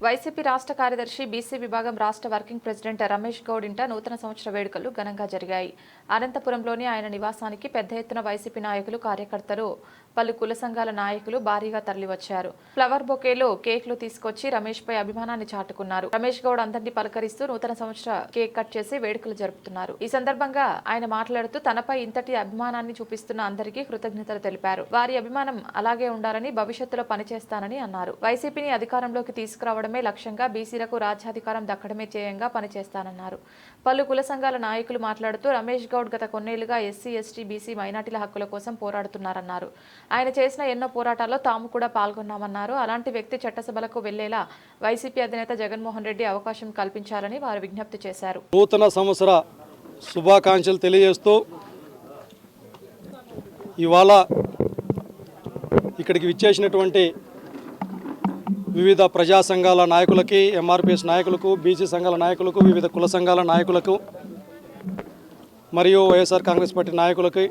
YCP రాష్ట్ర కార్యదర్శి BC విభాగం రాష్ట్ర వర్కింగ్ ప్రెసిడెంట్ రమేష్ గౌడ్ ఇంట నూతన సంవత్సర వేడుకలు ఘనంగా జరిగాయి. అనంతపురంలోని ఆయన నివాసానికి పెద్ద ఎత్తున వైసీపీ నాయకులు, కార్యకర్తలు, పలు కుల సంఘాల నాయకులు భారీగా తరలివచ్చారు. ఫ్లవర్ బొకేలు, కేక్లు తీసుకొచ్చి రమేష్ పై అభిమానాన్ని చాటుకున్నారు. రమేష్ గౌడ్ అందరినీ పలకరిస్తూ నూతన సంవత్సర కేక్ కట్ చేసి వేడుకలు జరుపుతున్నారు. ఈ సందర్భంగా ఆయన మాట్లాడుతూ తనపై ఇంతటి అభిమానాన్ని చూపిస్తున్న అందరికీ కృతజ్ఞతలు తెలిపారు. వారి అభిమానం అలాగే ఉండాలని, భవిష్యత్తులో పనిచేస్తానని అన్నారు. వైసీపీని అధికారంలోకి తీసుకురావడం లక్ష్యంగా బీసీలకు రాజ్యాధికారం దక్కడమే ధ్యేయంగా పనిచేస్తానన్నారు. పలు కుల సంఘాల నాయకులు మాట్లాడుతూ రమేష్ గౌడ్ గత కొన్నేళ్లుగా ఎస్సీ, ఎస్టీ, బీసీ, మైనార్టీల హక్కుల కోసం పోరాడుతున్నారన్నారు. ఆయన చేసిన ఎన్నో పోరాటాల్లో తాము కూడా పాల్గొన్నామన్నారు. అలాంటి వ్యక్తి చట్టసభలకు వెళ్లేలా వైసీపీ అధినేత జగన్మోహన్ రెడ్డి అవకాశం కల్పించాలని వారు విజ్ఞప్తి చేశారు. నూతన సంవత్సర శుభాకాంక్షలు తెలియజేస్తూ ఇవాళ ఇక్కడికి విచ్చేసినటువంటి వివిధ ప్రజా సంఘాల నాయకులకి, ఎంఆర్పిఎస్ నాయకులకు, బీసీ సంఘాల నాయకులకు, వివిధ కుల సంఘాల నాయకులకు మరియు వైఎస్ఆర్ కాంగ్రెస్ పార్టీ నాయకులకి,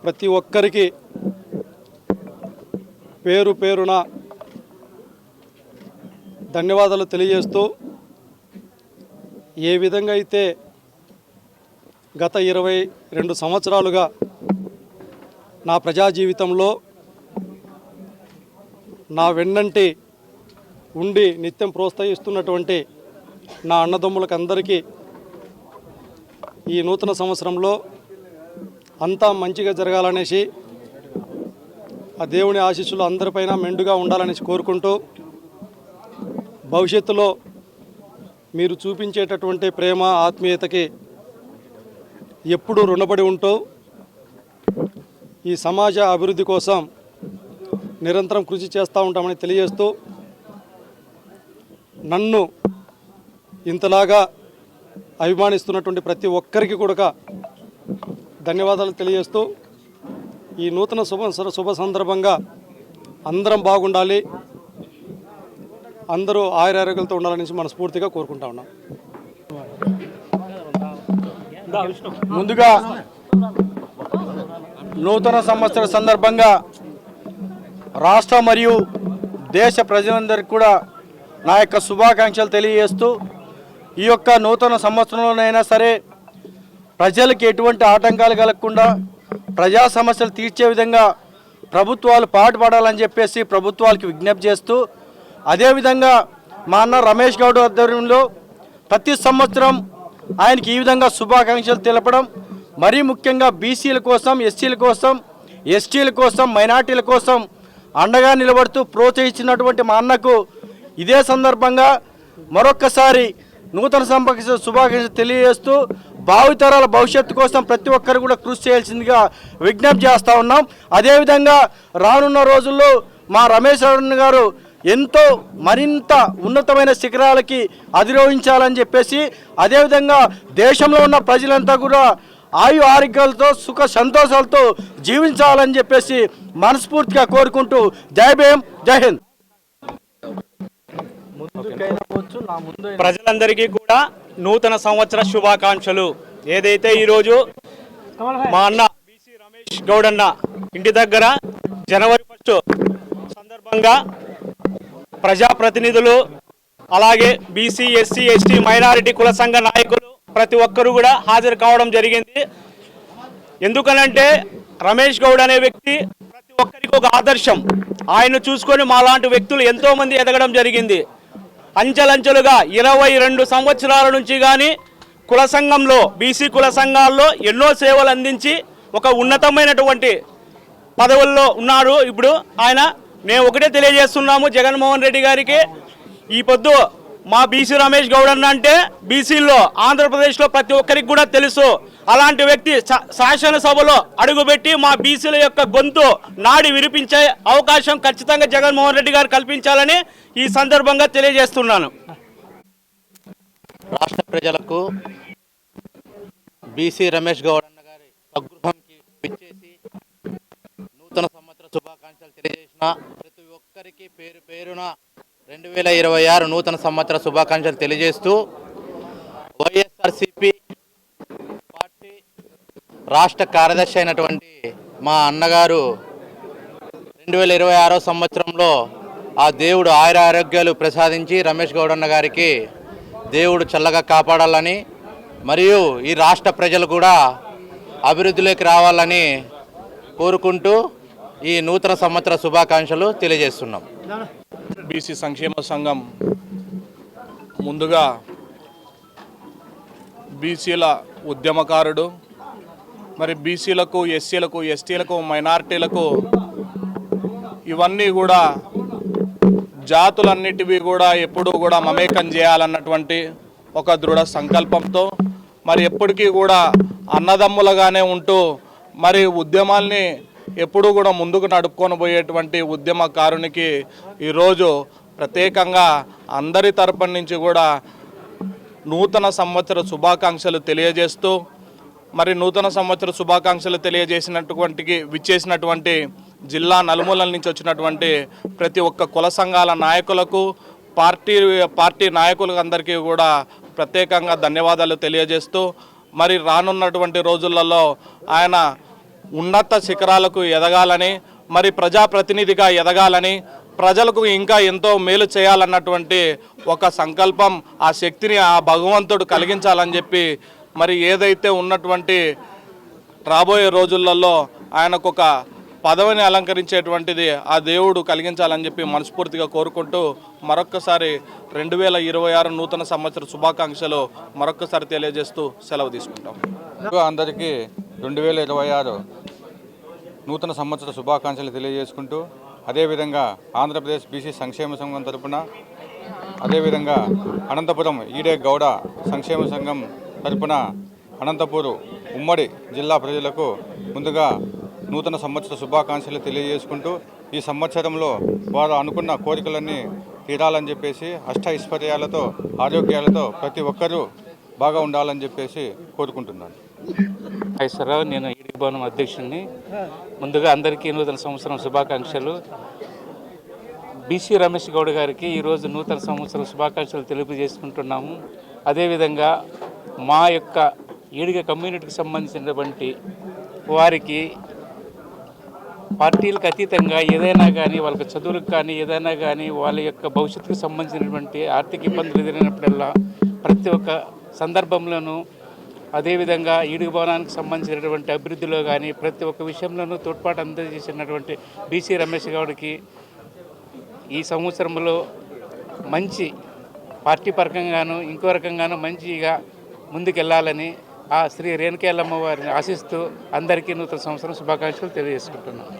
ప్రతి ఒక్కరికి పేరు పేరున ధన్యవాదాలు తెలియజేస్తూ, ఏ విధంగా అయితే గత 22 సంవత్సరాలుగా నా ప్రజా జీవితంలో నా వెన్నంటి ఉండి నిత్యం ప్రోత్సహిస్తున్నటువంటి నా అన్నదమ్ములకు అందరికీ ఈ నూతన సంవత్సరంలో అంతా మంచిగా జరగాలనేసి, ఆ దేవుని ఆశీస్సులు అందరిపైన మెండుగా ఉండాలనేసి కోరుకుంటూ, భవిష్యత్తులో మీరు చూపించేటటువంటి ప్రేమ, ఆత్మీయతకి ఎప్పుడూ రుణపడి ఉంటూ ఈ సమాజ అభివృద్ధి కోసం నిరంతరం కృషి చేస్తూ ఉంటామని తెలియజేస్తూ, నన్ను ఇంతలాగా అభిమానిస్తున్నటువంటి ప్రతి ఒక్కరికి కూడా ధన్యవాదాలు తెలియజేస్తూ, ఈ నూతన శుభ సందర్భంగా అందరం బాగుండాలి, అందరూ ఆయురారోగ్యాలతో ఉండాలనేసి మనస్ఫూర్తిగా కోరుకుంటా ఉన్నాం. ముందుగా నూతన సంవత్సర సందర్భంగా రాష్ట్ర మరియు దేశ ప్రజలందరికీ కూడా నా యొక్క శుభాకాంక్షలు తెలియజేస్తూ, ఈ యొక్క నూతన సంవత్సరంలోనైనా సరే ప్రజలకు ఎటువంటి ఆటంకాలు కలగకుండా ప్రజా సమస్యలు తీర్చే విధంగా ప్రభుత్వాలు పాటుపడాలని చెప్పేసి ప్రభుత్వాలకు విజ్ఞప్తి చేస్తూ, అదేవిధంగా మా అన్న రమేష్ గౌడ్ ఆధ్వర్యంలో ప్రతి సంవత్సరం ఆయనకి ఈ విధంగా శుభాకాంక్షలు తెలపడం, మరీ ముఖ్యంగా బీసీల కోసం, ఎస్సీల కోసం, ఎస్టీల కోసం, మైనార్టీల కోసం అండగా నిలబడుతూ ప్రోత్సహించినటువంటి మా అన్నకు ఇదే సందర్భంగా మరొక్కసారి నూతన శుభాకాంక్షలు తెలియజేస్తూ, భావితరాల భవిష్యత్తు కోసం ప్రతి ఒక్కరు కూడా కృషి చేయాల్సిందిగా విజ్ఞప్తి చేస్తూ ఉన్నాం. అదేవిధంగా రానున్న రోజుల్లో మా రమేష్ గారు ఎంతో మరింత ఉన్నతమైన శిఖరాలకి అధిరోహించాలని చెప్పేసి, అదేవిధంగా దేశంలో ఉన్న ప్రజలంతా కూడా ఆయు ఆరోగ్యాలతో సుఖ సంతోషాలతో జీవించాలని చెప్పేసి మనస్ఫూర్తిగా కోరుకుంటూ జై భీమ్, జై హింద్. ప్రజలందరికీ కూడా నూతన సంవత్సర శుభాకాంక్షలు. ఏదైతే ఈరోజు మా అన్న బీసీ రమేష్ గౌడ్ అన్న ఇంటి దగ్గర జనవరి 1 సందర్భంగా ప్రజాప్రతినిధులు, అలాగే బీసీ, ఎస్సీ, ఎస్టీ, మైనారిటీ కుల సంఘ నాయకులు ప్రతి ఒక్కరు కూడా హాజరు కావడం జరిగింది. ఎందుకనంటే రమేష్ గౌడ్ అనే వ్యక్తి ప్రతి ఒక్కరికి ఒక ఆదర్శం. ఆయన చూసుకొని మాలాంటి వ్యక్తులు ఎంతోమంది ఎదగడం జరిగింది. అంచెలంచెలుగా 22 సంవత్సరాల నుంచి కానీ కుల సంఘంలో, బీసీ కుల సంఘాల్లో ఎన్నో సేవలు అందించి ఒక ఉన్నతమైనటువంటి పదవుల్లో ఉన్నారు. ఇప్పుడు ఆయన మేము ఒకటే తెలియజేస్తున్నాము జగన్మోహన్ రెడ్డి గారికి, ఈ పొద్దు మా బీసీ రమేష్ గౌడ్ అన్న అంటే బీసీల్లో ఆంధ్రప్రదేశ్లో ప్రతి ఒక్కరికి కూడా తెలుసు. అలాంటి వ్యక్తి శాసనసభలో అడుగుపెట్టి మా బీసీల యొక్క గొంతు నాడి వినిపించే అవకాశం ఖచ్చితంగా జగన్మోహన్ రెడ్డి గారు కల్పించాలని ఈ సందర్భంగా తెలియజేస్తున్నాను. రాష్ట్ర ప్రజలకు బీసీ రమేష్ గౌడ్ అన్న గారి స్వగృహంకి విచ్చేసి నూతన సంవత్సర శుభాకాంక్షలు తెలియజేసిన ప్రతి ఒక్కరికి పేరు పేరున 2026 నూతన సంవత్సర శుభాకాంక్షలు తెలియజేస్తూ, వైఎస్ఆర్సీపీ పార్టీ రాష్ట్ర కార్యదర్శి అయినటువంటి మా అన్నగారు 2026 సంవత్సరంలో ఆ దేవుడు ఆయుర ఆరోగ్యాలు ప్రసాదించి రమేష్ గౌడ్ అన్న గారికి దేవుడు చల్లగా కాపాడాలని, మరియు ఈ రాష్ట్ర ప్రజలు కూడా అభివృద్ధిలోకి రావాలని కోరుకుంటూ ఈ నూతన సంవత్సర శుభాకాంక్షలు తెలియజేస్తున్నాం. బీసీ సంక్షేమ సంఘం ముందుగా బీసీల ఉద్యమకారుడు, మరి బీసీలకు, ఎస్సీలకు, ఎస్టీలకు, మైనారిటీలకు ఇవన్నీ కూడా జాతులన్నిటివి కూడా ఎప్పుడూ కూడా మమేకం చేయాలన్నటువంటి ఒక దృఢ సంకల్పంతో మరి ఎప్పటికీ కూడా అన్నదమ్ములుగానే ఉంటూ మరి ఉద్యమాల్ని ఎప్పుడూ కూడా ముందుకు నడుపుకొని పోయేటువంటి ఉద్యమకారునికి ఈరోజు ప్రత్యేకంగా అందరి తరపున నుంచి కూడా నూతన సంవత్సర శుభాకాంక్షలు తెలియజేస్తూ, మరి నూతన సంవత్సర శుభాకాంక్షలు విచ్చేసినటువంటి జిల్లా నలుమూలల నుంచి వచ్చినటువంటి ప్రతి ఒక్క కుల సంఘాల నాయకులకు, పార్టీ నాయకులకు అందరికీ కూడా ప్రత్యేకంగా ధన్యవాదాలు తెలియజేస్తూ, మరి రానున్నటువంటి రోజులలో ఆయన ఉన్నత శిఖరాలకు ఎదగాలని, మరి ప్రజాప్రతినిధిగా ఎదగాలని, ప్రజలకు ఇంకా ఎంతో మేలు చేయాలన్నటువంటి ఒక సంకల్పం, ఆ శక్తిని ఆ భగవంతుడు కలిగించాలని చెప్పి, మరి ఏదైతే ఉన్నటువంటి రాబోయే రోజులలో ఆయనకు ఒక పదవిని అలంకరించేటువంటిది ఆ దేవుడు కలిగించాలని చెప్పి మనస్ఫూర్తిగా కోరుకుంటూ మరొక్కసారి 2026 నూతన సంవత్సర శుభాకాంక్షలు మరొక్కసారి తెలియజేస్తూ సెలవు తీసుకుంటాం. అందరికీ 2026 నూతన సంవత్సర శుభాకాంక్షలు తెలియజేసుకుంటూ, అదేవిధంగా ఆంధ్రప్రదేశ్ బీసీ సంక్షేమ సంఘం తరపున, అదేవిధంగా అనంతపురం ఈడే గౌడ సంక్షేమ సంఘం తరపున అనంతపూర్ ఉమ్మడి జిల్లా ప్రజలకు ముందుగా నూతన సంవత్సర శుభాకాంక్షలు తెలియజేసుకుంటూ, ఈ సంవత్సరంలో వారు అనుకున్న కోరికలన్నీ తీరాలని చెప్పేసి, అష్ట ఐశ్వర్యాలతో, ఆరోగ్యాలతో ప్రతి ఒక్కరూ బాగా ఉండాలని చెప్పేసి కోరుకుంటున్నాను. ఐశ్వరరావు, నేను ఈడీ భవనం అధ్యక్షుడిని. ముందుగా అందరికీ నూతన సంవత్సరం శుభాకాంక్షలు. బీసీ రమేష్ గౌడ్ గారికి ఈరోజు నూతన సంవత్సరం శుభాకాంక్షలు తెలియజేసుకుంటున్నాము. అదేవిధంగా మా యొక్క ఈడిగ కమ్యూనిటీకి సంబంధించినటువంటి వారికి పార్టీలకు అతీతంగా ఏదైనా కానీ, వాళ్ళకి చదువులకు కానీ ఏదైనా కానీ, వాళ్ళ యొక్క భవిష్యత్తుకు సంబంధించినటువంటి ఆర్థిక ఇబ్బందులు ఎదురైనప్పుడల్లా ప్రతి ఒక్క సందర్భంలోనూ, అదేవిధంగా ఈడుగు భవనానికి సంబంధించినటువంటి అభివృద్ధిలో కానీ ప్రతి ఒక్క విషయంలోనూ తోడ్పాటు అందజేసినటువంటి బీసీ రమేష్ గౌడ్కి ఈ సంవత్సరంలో మంచి పార్టీ పరంగాను ఇంకో రకంగాను మంచిగా ముందుకెళ్లాలని ఆ శ్రీ రేణుకేలమ్మ వారిని ఆశిస్తూ అందరికీ నూతన సంవత్సరం శుభాకాంక్షలు తెలియజేసుకుంటున్నాను.